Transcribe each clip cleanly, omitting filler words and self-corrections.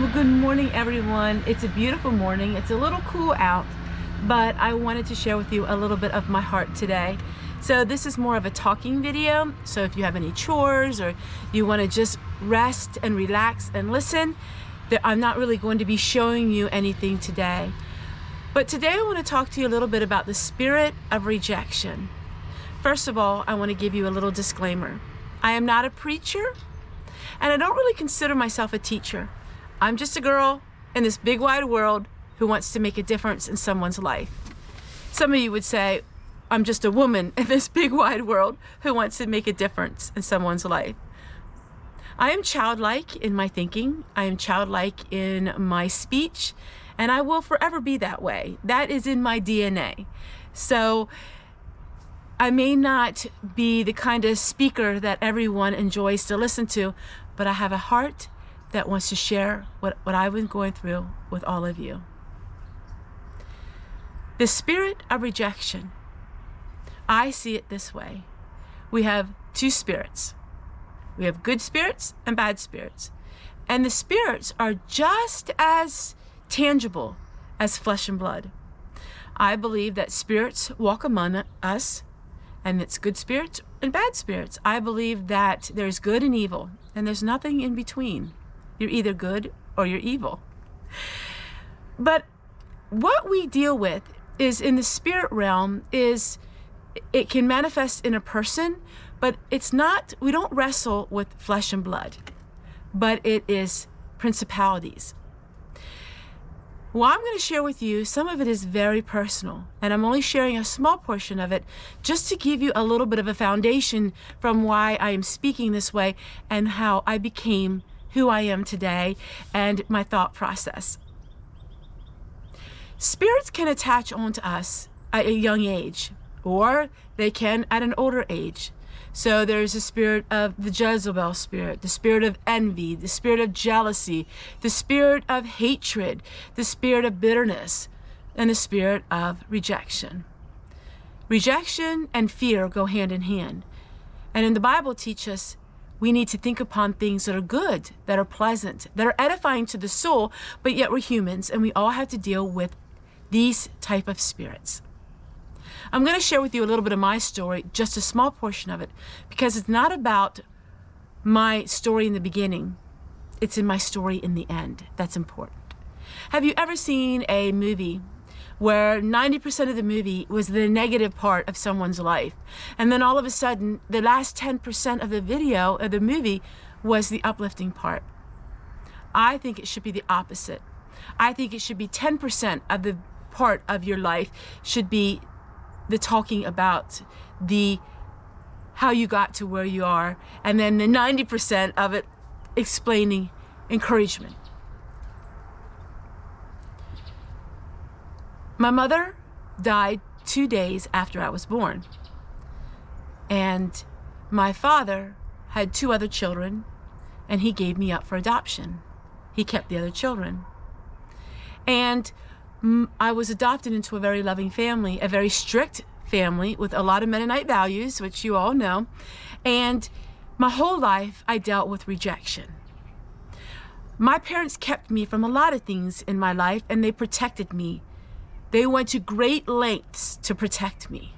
Well, good morning, everyone. It's a beautiful morning. It's a little cool out, but I wanted to share with you a little bit of my heart today. So this is more of a talking video. So if you have any chores or you want to just rest and relax and listen, I'm not really going to be showing you anything today. But today I want to talk to you a little bit about the spirit of rejection. First of all, I want to give you a little disclaimer. I am not a preacher, and I don't really consider myself a teacher. I'm just a girl in this big wide world who wants to make a difference in someone's life. Some of you would say, I'm just a woman in this big wide world who wants to make a difference in someone's life. I am childlike in my thinking. I am childlike in my speech, and I will forever be that way. That is in my DNA. So I may not be the kind of speaker that everyone enjoys to listen to, but I have a heart that wants to share what I've been going through with all of you. The spirit of rejection. I see it this way. We have two spirits. We have good spirits and bad spirits. And the spirits are just as tangible as flesh and blood. I believe that spirits walk among us, and it's good spirits and bad spirits. I believe that there's good and evil, and there's nothing in between. You're either good or you're evil. But what we deal with is in the spirit realm is it can manifest in a person, but it's not, we don't wrestle with flesh and blood, but it is principalities. Well, I'm going to share with you, some of it is very personal, and I'm only sharing a small portion of it just to give you a little bit of a foundation from why I am speaking this way and how I became who I am today and my thought process. Spirits can attach onto us at a young age, or they can at an older age. So there's the spirit of the Jezebel spirit, the spirit of envy, the spirit of jealousy, the spirit of hatred, the spirit of bitterness, and the spirit of rejection. Rejection and fear go hand in hand. And in the Bible teach us we need to think upon things that are good, that are pleasant, that are edifying to the soul, but yet we're humans and we all have to deal with these type of spirits. I'm going to share with you a little bit of my story, just a small portion of it, because it's not about my story in the beginning. It's in my story in the end. That's important. Have you ever seen a movie where 90% of the movie was the negative part of someone's life, and then all of a sudden the last 10% of the video of the movie was the uplifting part? I think it should be the opposite. I think it should be 10% of the part of your life should be the talking about how you got to where you are, and then the 90% of it explaining encouragement. My mother died 2 days after I was born, and my father had 2 other children, and he gave me up for adoption. He kept the other children, and I was adopted into a very loving family, a very strict family with a lot of Mennonite values, which you all know. And my whole life, I dealt with rejection. My parents kept me from a lot of things in my life, and they protected me. They went to great lengths to protect me.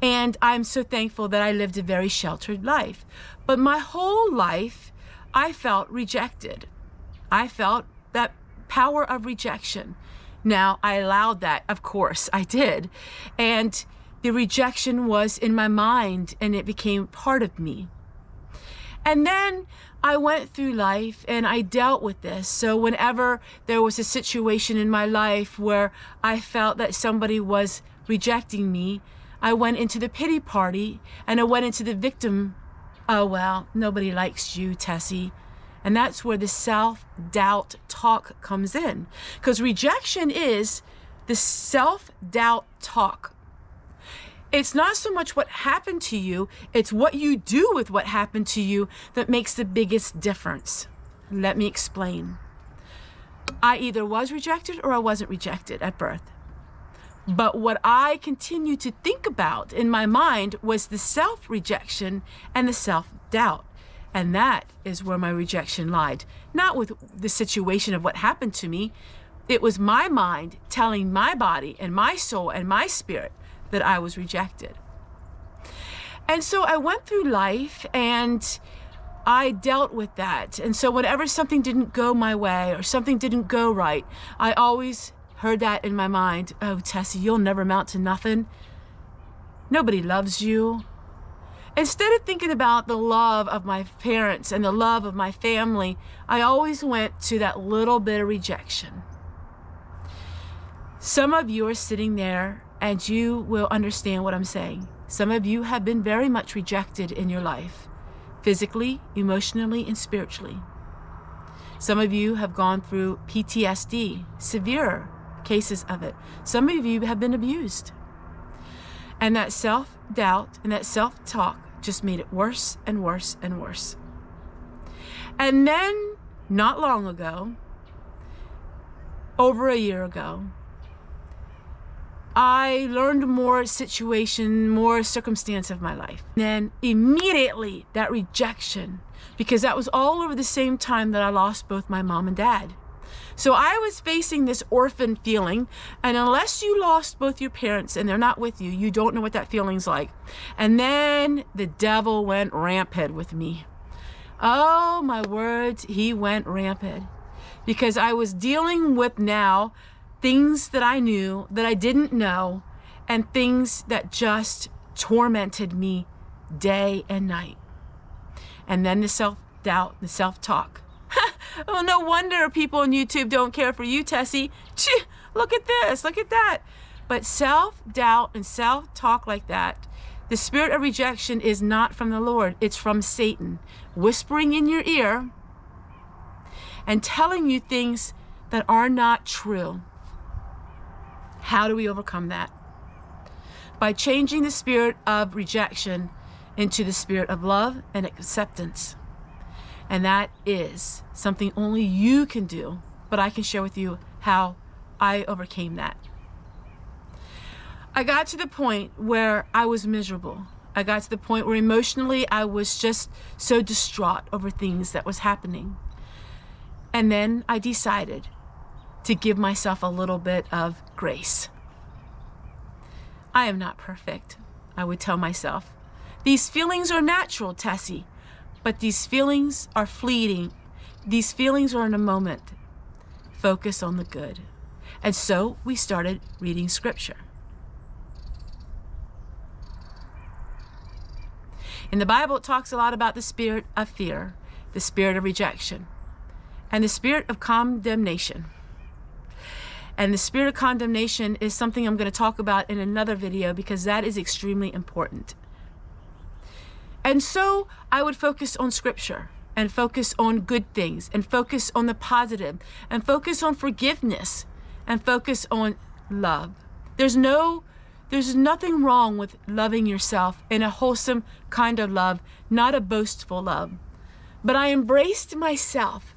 And I'm so thankful that I lived a very sheltered life. But my whole life, I felt rejected. I felt that power of rejection. Now, I allowed that, of course, I did. And the rejection was in my mind, and it became part of me. And then I went through life and I dealt with this. So whenever there was a situation in my life where I felt that somebody was rejecting me, I went into the pity party and I went into the victim, oh, well, nobody likes you, Tessie. And that's where the self-doubt talk comes in. Because rejection is the self-doubt talk. It's not so much what happened to you, it's what you do with what happened to you that makes the biggest difference. Let me explain. I either was rejected or I wasn't rejected at birth. But what I continued to think about in my mind was the self-rejection and the self-doubt. And that is where my rejection lied. Not with the situation of what happened to me. It was my mind telling my body and my soul and my spirit that I was rejected. And so I went through life and I dealt with that. And so whenever something didn't go my way or something didn't go right, I always heard that in my mind. Oh, Tessie, you'll never amount to nothing. Nobody loves you. Instead of thinking about the love of my parents and the love of my family, I always went to that little bit of rejection. Some of you are sitting there and you will understand what I'm saying. Some of you have been very much rejected in your life, physically, emotionally, and spiritually. Some of you have gone through PTSD, severe cases of it. Some of you have been abused. And that self-doubt and that self-talk just made it worse and worse and worse. And then, not long ago, over a year ago, I learned more situation, more circumstance of my life. And then immediately that rejection, because that was all over the same time that I lost both my mom and dad. So I was facing this orphan feeling, and unless you lost both your parents and they're not with you, you don't know what that feeling's like. And then the devil went rampant with me. Oh my words, he went rampant. Because I was dealing with now things that I knew that I didn't know, and things that just tormented me day and night. And then the self-doubt, the self-talk. Oh, no wonder people on YouTube don't care for you, Tessie. Look at this, look at that. But self-doubt and self-talk like that, the spirit of rejection is not from the Lord. It's from Satan, whispering in your ear and telling you things that are not true. How do we overcome that? By changing the spirit of rejection into the spirit of love and acceptance. And that is something only you can do, but I can share with you how I overcame that. I got to the point where I was miserable. I got to the point where emotionally I was just so distraught over things that was happening. And then I decided to give myself a little bit of grace. I am not perfect, I would tell myself. These feelings are natural, Tessie. But these feelings are fleeting. These feelings are in a moment. Focus on the good. And so we started reading scripture. In the Bible, it talks a lot about the spirit of fear, the spirit of rejection, and the spirit of condemnation. And the spirit of condemnation is something I'm going to talk about in another video because that is extremely important. And so I would focus on scripture and focus on good things and focus on the positive and focus on forgiveness and focus on love. There's nothing wrong with loving yourself in a wholesome kind of love, not a boastful love. But I embraced myself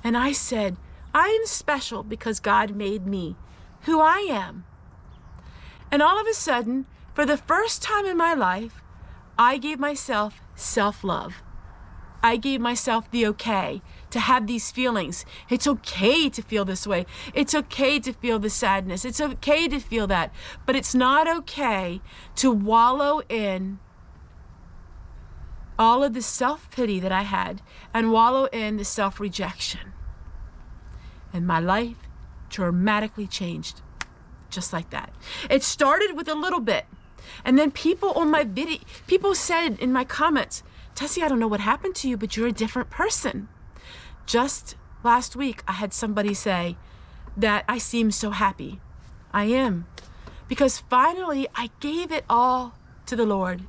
and I said, I am special because God made me who I am. And all of a sudden, for the first time in my life, I gave myself self-love. I gave myself the okay to have these feelings. It's okay to feel this way. It's okay to feel the sadness. It's okay to feel that. But it's not okay to wallow in all of the self-pity that I had and wallow in the self-rejection. And my life dramatically changed just like that. It started with a little bit. And then people on my video, people said in my comments, Tessie, I don't know what happened to you, but you're a different person. Just last week, I had somebody say that I seem so happy. I am. Because finally, I gave it all to the Lord.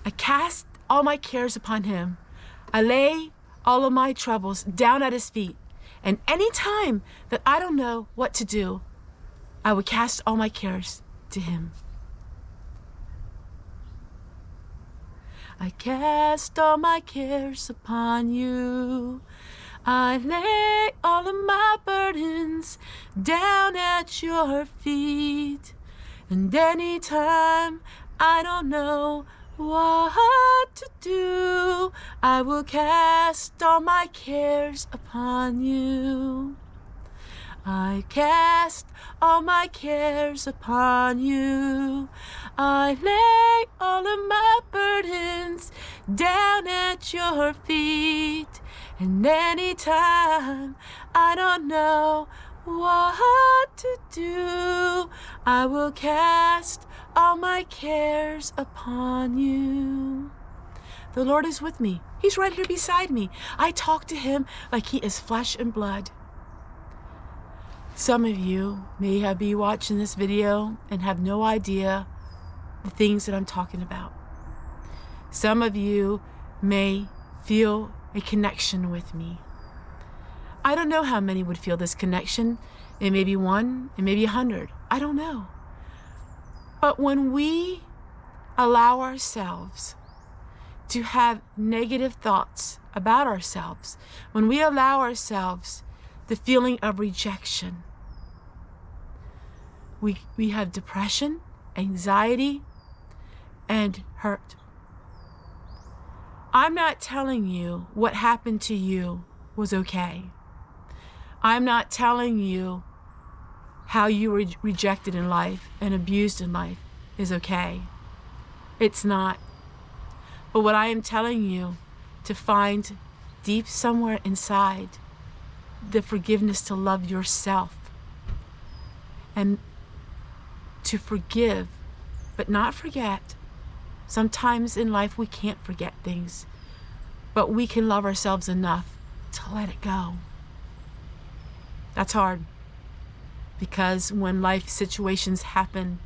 I cast all my cares upon him. I lay all of my troubles down at his feet. And any time that I don't know what to do, I would cast all my cares to him. I cast all my cares upon you. I lay all of my burdens down at your feet. And anytime I don't know what to do. I will cast all my cares upon you. I cast all my cares upon you. I lay all of my burdens down at your feet. And anytime I don't know what to do, I will cast all my cares upon you. The Lord is with me. He's right here beside me. I talk to him like he is flesh and blood. Some of you may be watching this video and have no idea the things that I'm talking about. Some of you may feel a connection with me. I don't know how many would feel this connection. It may be 1, it may be 100. I don't know. But when we allow ourselves to have negative thoughts about ourselves, when we allow ourselves the feeling of rejection, we have depression, anxiety, and hurt. I'm not telling you what happened to you was okay. I'm not telling you how you were rejected in life and abused in life is okay. It's not. But what I am telling you, to find deep somewhere inside the forgiveness to love yourself and to forgive, but not forget. Sometimes in life we can't forget things, but we can love ourselves enough to let it go. That's hard, because when life situations happen,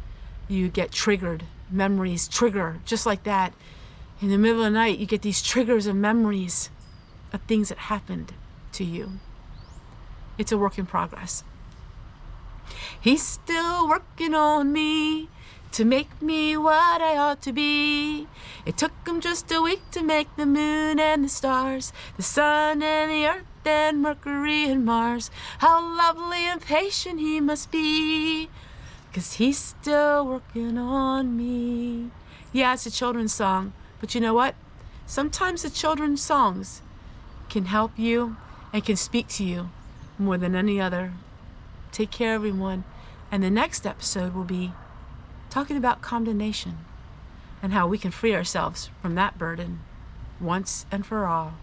you get triggered. Memories trigger just like that. In the middle of the night, you get these triggers of memories of things that happened to you. It's a work in progress. He's still working on me to make me what I ought to be. It took him just a week to make the moon and the stars, the sun and the earth and Mercury and Mars. How lovely and patient he must be, 'cause he's still working on me. Yeah, it's a children's song, but you know what? Sometimes the children's songs can help you and can speak to you more than any other. Take care, everyone. And the next episode will be talking about condemnation and how we can free ourselves from that burden once and for all.